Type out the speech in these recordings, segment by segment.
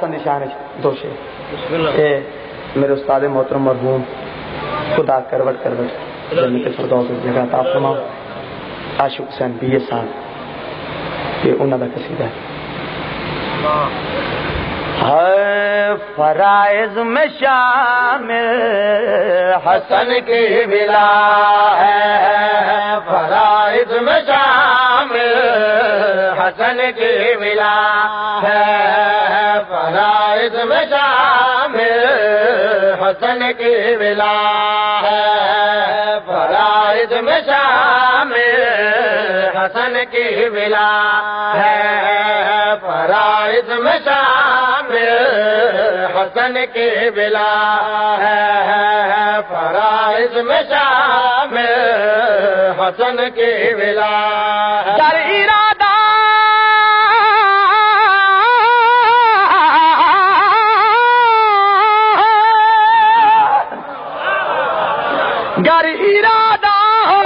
نشان دو شے اے میرے استاد محترم مرحوم خدا کروٹ جنت فردوس جگہ عطا فرما عاشق حسین بی صاحب یہ انہاں دا قصیدہ ہے فرائض میں شامل حسن کی بلا ہے، فرائض میں شامل حسن کی بلا ہے، فرائض میں شامل حسن کی بلا ہے، فرائض میں شامل حسن کی بلا ہے، فرائض میں شامل حسن کی بلا ہے، فرائض میں شامل حسن کی بلا ہے۔ در ارادہ گر ارادہ ہو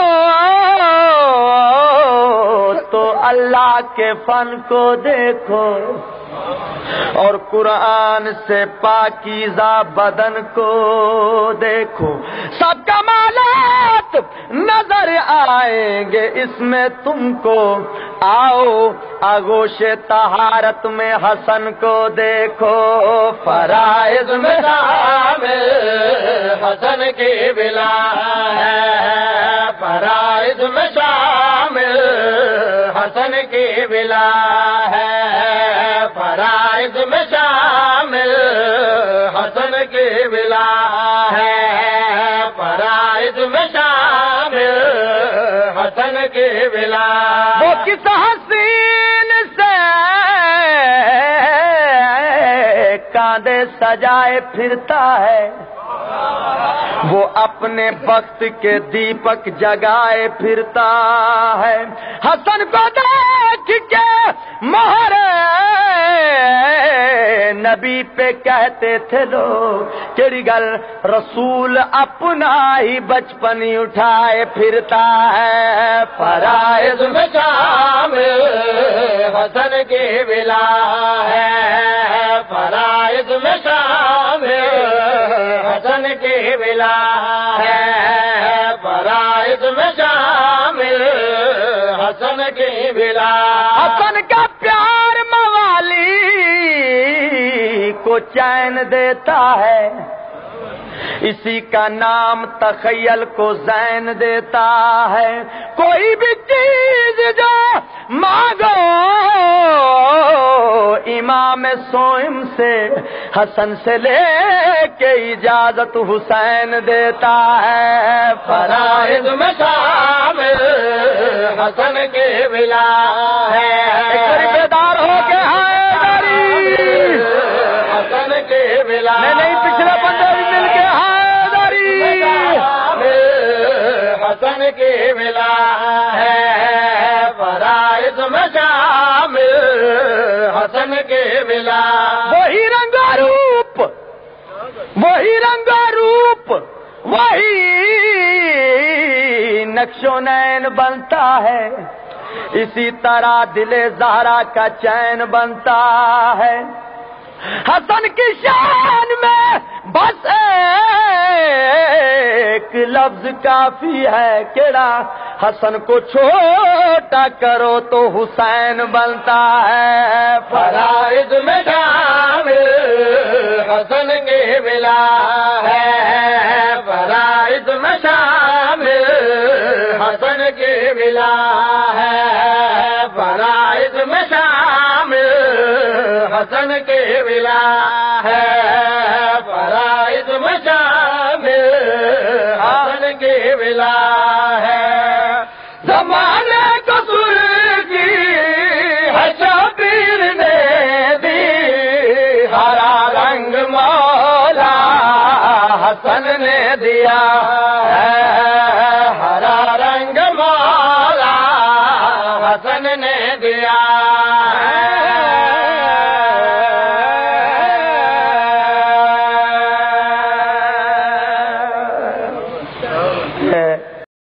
تو اللہ کے فن کو دیکھو اور قرآن سے پاکیزہ بدن کو دیکھو، سب کمالات نظر آئیں گے اس میں تم کو، آؤ آغوش طہارت میں حسن کو دیکھو، فرائض میں شامل حسن کی بلا ہے، فرائض میں شامل حسن کی بلا ہے، فرائض میں شامل حسن کی بلا ہے، فرائض میں شامل حسن کی بلا۔ وہ کس حسین سے کاندھے سجائے پھرتا ہے، وہ اپنے بخت کے دیپک جگائے پھرتا ہے، حسن کو دیکھ کے مہر نبی پہ کہتے تھے لوگ تیری گل، رسول اپنا ہی بچپن اٹھائے پھرتا ہے، فرائض میں شامل حسن کی بلا ہے، فرائض میں شامل حسن کی بلا ہے، فرائض میں شامل حسن کی بلا۔ حسن کا پیار موالی کو چین دیتا ہے، اسی کا نام تخیل کو زین دیتا ہے، کوئی بھی چیز جو مانگو امام سوئم سے حسن سے لے کے اجازت حسین دیتا ہے، فرائض میں شامل حسن کی بلا ہے، بیدار ہو کے حیدری حسن کی بلا نہیں پچھلے بندے بھی مل کے حیدری حسن کی بلا ہے، فرائض میں شامل حسن کی بلا۔ وہی رنگا روپ وہی رنگا روپ وہی نقش و نین بنتا ہے، اسی طرح دل زہرا کا چین بنتا ہے، حسن کی شان میں بس ایک لفظ کافی ہے، کیڑا حسن کو چھوٹا کرو تو حسین بنتا ہے، فرائض میں شامل حسن کی بلا ہے، فرائض میں شامل حسن کی بلا ہے، فرائض میں شامل حسن کی بلا ہے، فرائض میں شامل حسن کی بلا ہے۔ زمانے کو سرخی ہے شبیر نے دی، ہرا رنگ مولا حسن نے دیا ہے، ہرا رنگ مولا حسن نے دیا